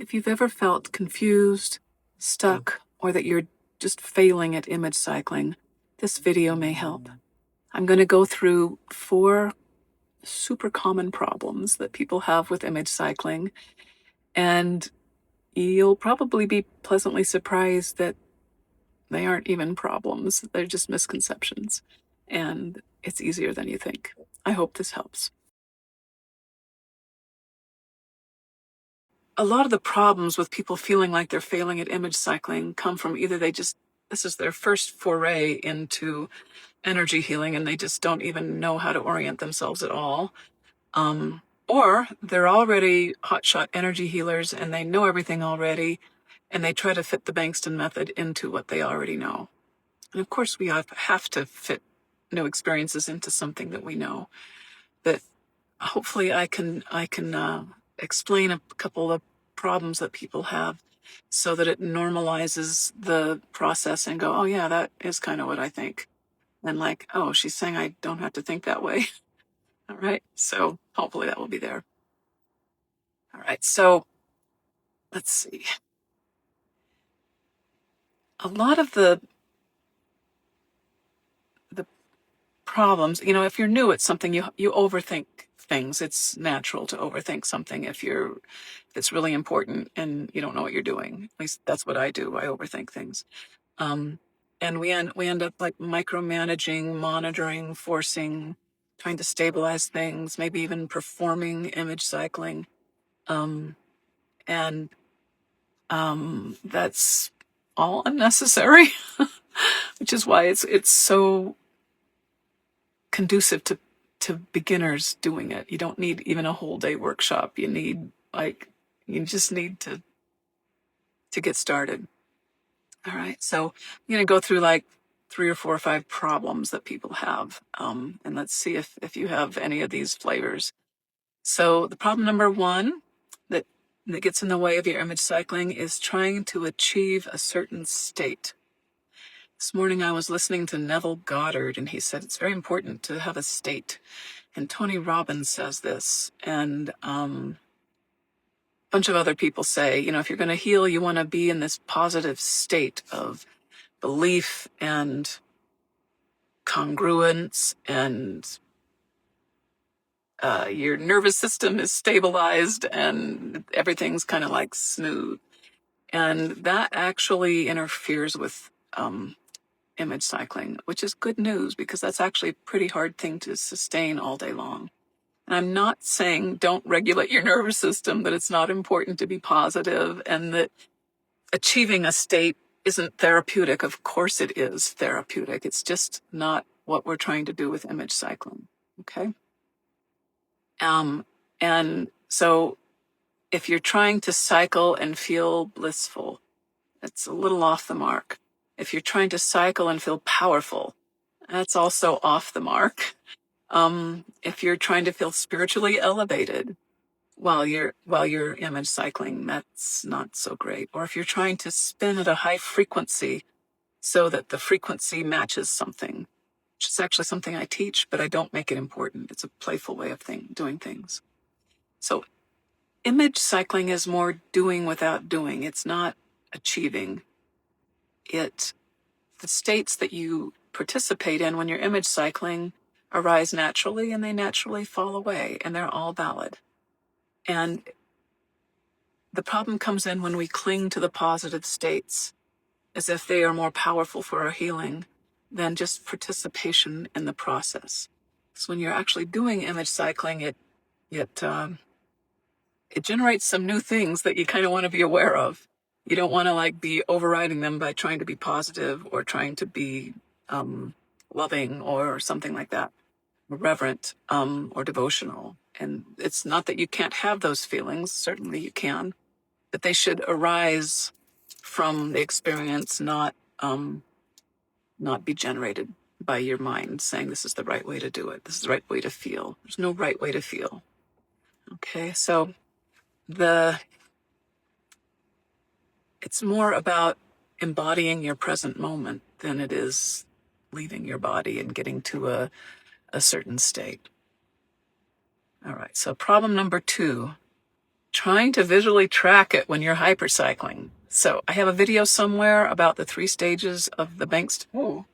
If you've ever felt confused, stuck, or that you're just failing at image cycling, this video may help. I'm going to go through 4 super common problems that people have with image cycling, and you'll probably be pleasantly surprised that they aren't even problems. They're just misconceptions, and it's easier than you think. I hope this helps. A lot of the problems with people feeling like they're failing at image cycling come from either this is their first foray into energy healing and they just don't even know how to orient themselves at all. Or they're already hotshot energy healers and they know everything already and they try to fit the Bengston method into what they already know. And of course we have to fit new experiences into something that we know. But hopefully I can explain a couple of problems that people have so that it normalizes the process and go, oh yeah, that is kind of what I think. And like, oh, she's saying I don't have to think that way. All right. So hopefully that will be there. All right. So let's see. A lot of the problems, if you're new at something, you overthink things. It's natural to overthink something if it's really important and you don't know what you're doing. At least that's what I do. I overthink things. And we end up like micromanaging, monitoring, forcing, trying to stabilize things, maybe even performing image cycling. And that's all unnecessary, which is why it's so conducive to beginners doing it. You don't need even a whole day workshop. You just need to get started. All right. So I'm going to go through like 3 or 4 or 5 problems that people have. And let's see if you have any of these flavors. So the problem number 1 that gets in the way of your image cycling is trying to achieve a certain state. This morning I was listening to Neville Goddard, and he said it's very important to have a state. And Tony Robbins says this, and a bunch of other people say, if you're going to heal, you want to be in this positive state of belief and congruence, and your nervous system is stabilized and everything's kind of like smooth. And that actually interferes with image cycling, which is good news because that's actually a pretty hard thing to sustain all day long. And I'm not saying don't regulate your nervous system, that it's not important to be positive and that achieving a state isn't therapeutic. Of course it is therapeutic. It's just not what we're trying to do with image cycling. Okay. And so if you're trying to cycle and feel blissful, it's a little off the mark. If you're trying to cycle and feel powerful, that's also off the mark. If you're trying to feel spiritually elevated while you're image cycling, that's not so great. Or if you're trying to spin at a high frequency so that the frequency matches something, which is actually something I teach, but I don't make it important. It's a playful way of doing things. So image cycling is more doing without doing. It's not achieving. The states that you participate in when you're image cycling arise naturally and they naturally fall away, and they're all valid. And the problem comes in when we cling to the positive states as if they are more powerful for our healing than just participation in the process. So when you're actually doing image cycling, it generates some new things that you kind of want to be aware of. You don't want to like be overriding them by trying to be positive or trying to be loving or something like that, reverent or devotional. And it's not that you can't have those feelings. Certainly you can, but they should arise from the experience, not be generated by your mind saying this is the right way to do it. This is the right way to feel. There's no right way to feel. Okay, so it's more about embodying your present moment than it is leaving your body and getting to a certain state. All right, so problem number 2 trying to visually track it when you're hypercycling. So I have a video somewhere about the 3 stages of the Bengston. Oh,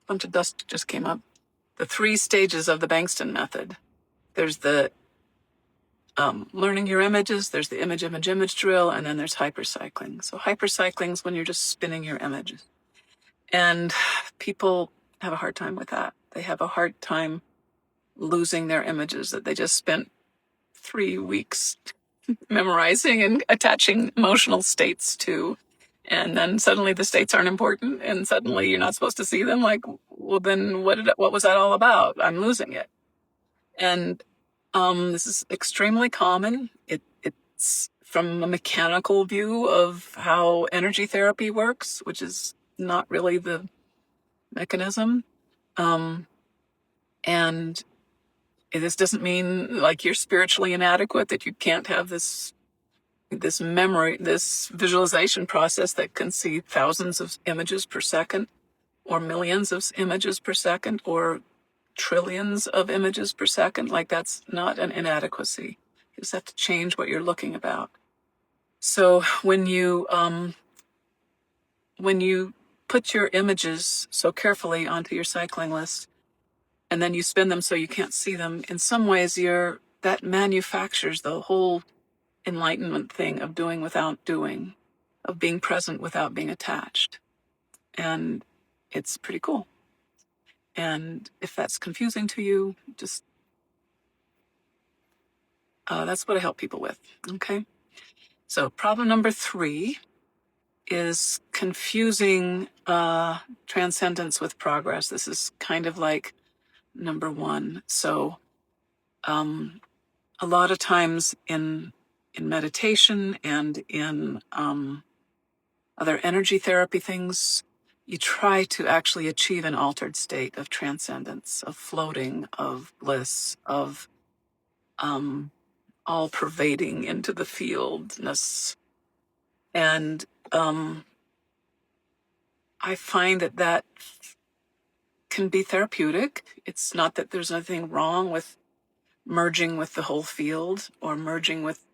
a bunch of dust just came up. The 3 stages of the Bengston method. There's the learning your images, there's the image drill, and then there's hypercycling. So hypercycling is when you're just spinning your images. And people have a hard time with that. They have a hard time losing their images that they just spent 3 weeks memorizing and attaching emotional states to. And then suddenly the states aren't important, and suddenly you're not supposed to see them. Like, well, then what was that all about? I'm losing it. And this is extremely common. It's from a mechanical view of how energy therapy works, which is not really the mechanism. And this doesn't mean like you're spiritually inadequate, that you can't have this memory, this visualization process that can see thousands of images per second, or millions of images per second, or trillions of images per second. Like, that's not an inadequacy. You just have to change what you're looking about. So when you put your images so carefully onto your cycling list, and then you spin them so you can't see them, in some ways that manufactures the whole enlightenment thing of doing without doing, of being present without being attached. And it's pretty cool. And if that's confusing to you, just that's what I help people with. Okay. So problem number 3 is confusing transcendence with progress. This is kind of like number 1. So a lot of times in meditation and in other energy therapy things, you try to actually achieve an altered state of transcendence, of floating, of bliss, of all pervading into the fieldness. And I find that can be therapeutic. It's not that there's anything wrong with merging with the whole field or merging with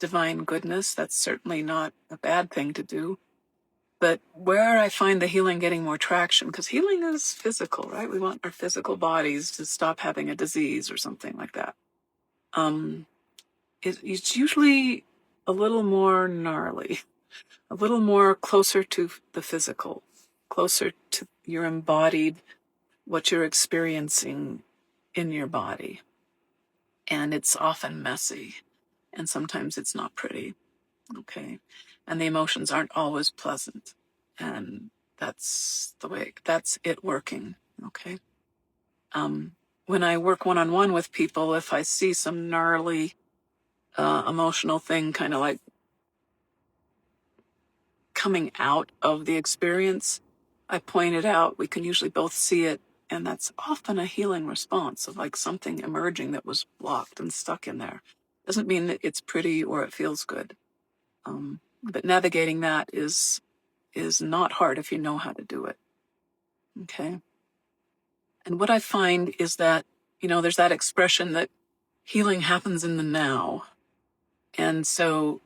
divine goodness. That's certainly not a bad thing to do. But where I find the healing getting more traction, because healing is physical, right? We want our physical bodies to stop having a disease or something like that. It's usually a little more gnarly, a little more closer to the physical, closer to your embodied, what you're experiencing in your body. And it's often messy, and sometimes it's not pretty, okay? And the emotions aren't always pleasant, and that's it working, okay? When I work one-on-one with people, if I see some gnarly emotional thing kind of like coming out of the experience, I point it out. We can usually both see it, and that's often a healing response of like something emerging that was blocked and stuck in there. Doesn't mean that it's pretty or it feels good. But navigating that is not hard if you know how to do it. Okay. And what I find is that, there's that expression that healing happens in the now. And so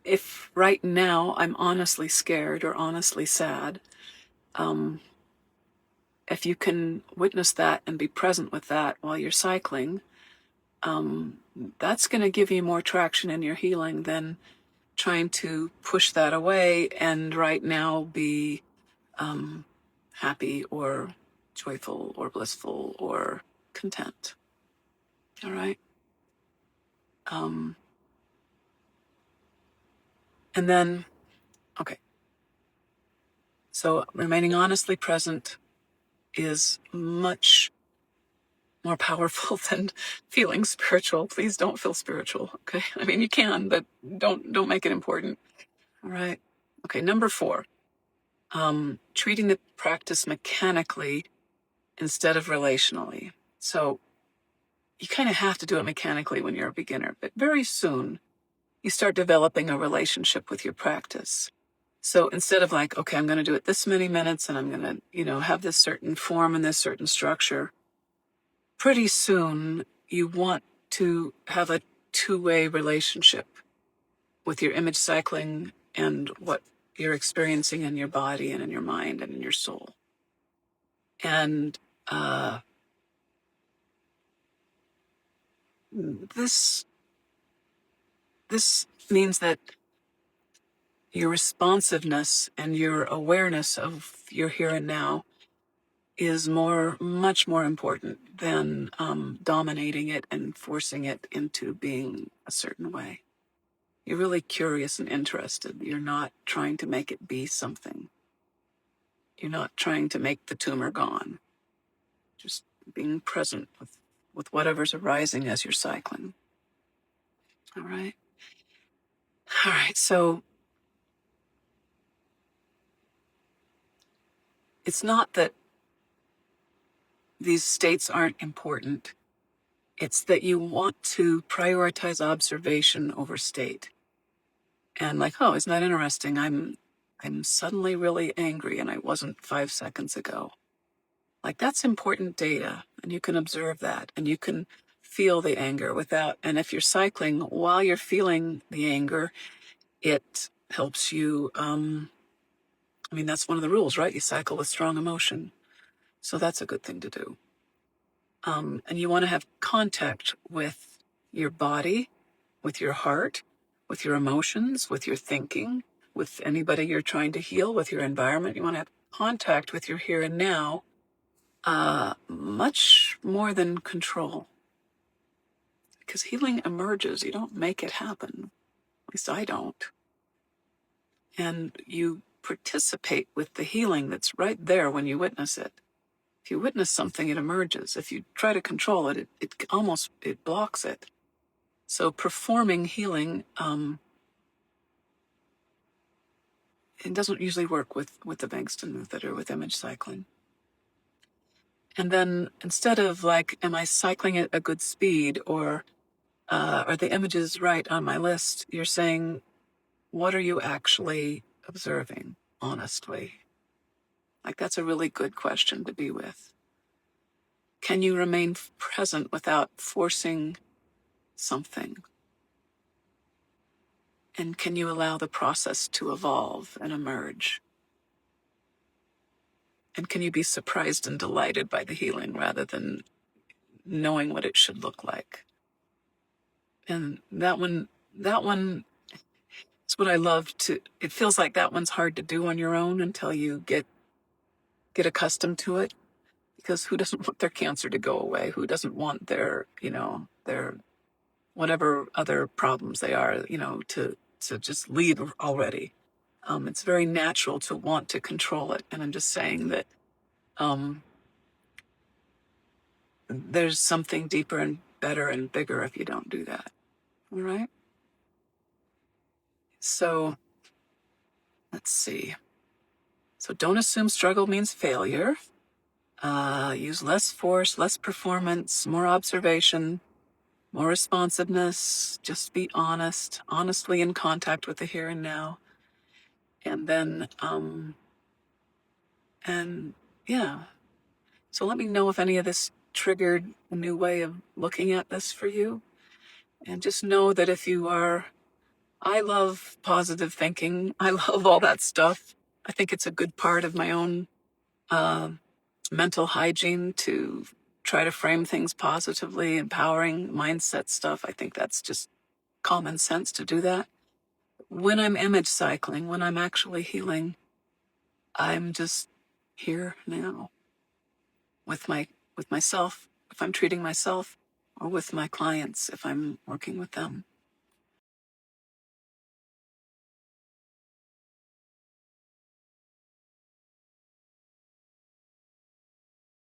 if right now I'm honestly scared or honestly sad, if you can witness that and be present with that while you're cycling, that's going to give you more traction in your healing than trying to push that away and right now be happy or joyful or blissful or content. All right. And then, okay. So remaining honestly present is much more powerful than feeling spiritual. Please don't feel spiritual, okay? I mean, you can, but don't make it important. All right. Okay, number 4. Treating the practice mechanically instead of relationally. So you kind of have to do it mechanically when you're a beginner, but very soon you start developing a relationship with your practice. So instead of like, okay, I'm going to do it this many minutes and I'm going to, have this certain form and this certain structure, pretty soon you want to have a two-way relationship with your image cycling and what you're experiencing in your body and in your mind and in your soul. And this means that your responsiveness and your awareness of your here and now is much more important than dominating it and forcing it into being a certain way. You're really curious and interested. You're not trying to make it be something. You're not trying to make the tumor gone. Just being present with whatever's arising as you're cycling. All right. All right. So it's not that these states aren't important. It's that you want to prioritize observation over state. And like, oh, isn't that interesting? I'm suddenly really angry and I wasn't 5 seconds ago. Like, that's important data, and you can observe that, and you can feel the anger without, and if you're cycling while you're feeling the anger, it helps you, that's one of the rules, right? You cycle with strong emotion. So that's a good thing to do. And you want to have contact with your body, with your heart, with your emotions, with your thinking, with anybody you're trying to heal, with your environment. You want to have contact with your here and now, much more than control. Because healing emerges. You don't make it happen. At least I don't. And you participate with the healing that's right there when you witness it. If you witness something, it emerges. If you try to control it, it blocks it. So performing healing, it doesn't usually work with the Bengston method or with image cycling. And then instead of like, am I cycling at a good speed, or are the images right on my list, you're saying, what are you actually observing honestly? Like, that's a really good question to be with. Can you remain present without forcing something? And can you allow the process to evolve and emerge? And can you be surprised and delighted by the healing rather than knowing what it should look like? And that one is what I love to, it feels like that one's hard to do on your own until you get accustomed to it. Because who doesn't want their cancer to go away? Who doesn't want their whatever other problems they are, to just leave already? It's very natural to want to control it. And I'm just saying that there's something deeper and better and bigger if you don't do that. All right? So let's see. So don't assume struggle means failure. Use less force, less performance, more observation, more responsiveness. Just be honestly in contact with the here and now. And then, So let me know if any of this triggered a new way of looking at this for you. And just know that I love positive thinking. I love all that stuff. I think it's a good part of my own mental hygiene to try to frame things positively, empowering mindset stuff. I think that's just common sense to do that. When I'm image cycling, when I'm actually healing, I'm just here now with myself, if I'm treating myself, or with my clients if I'm working with them.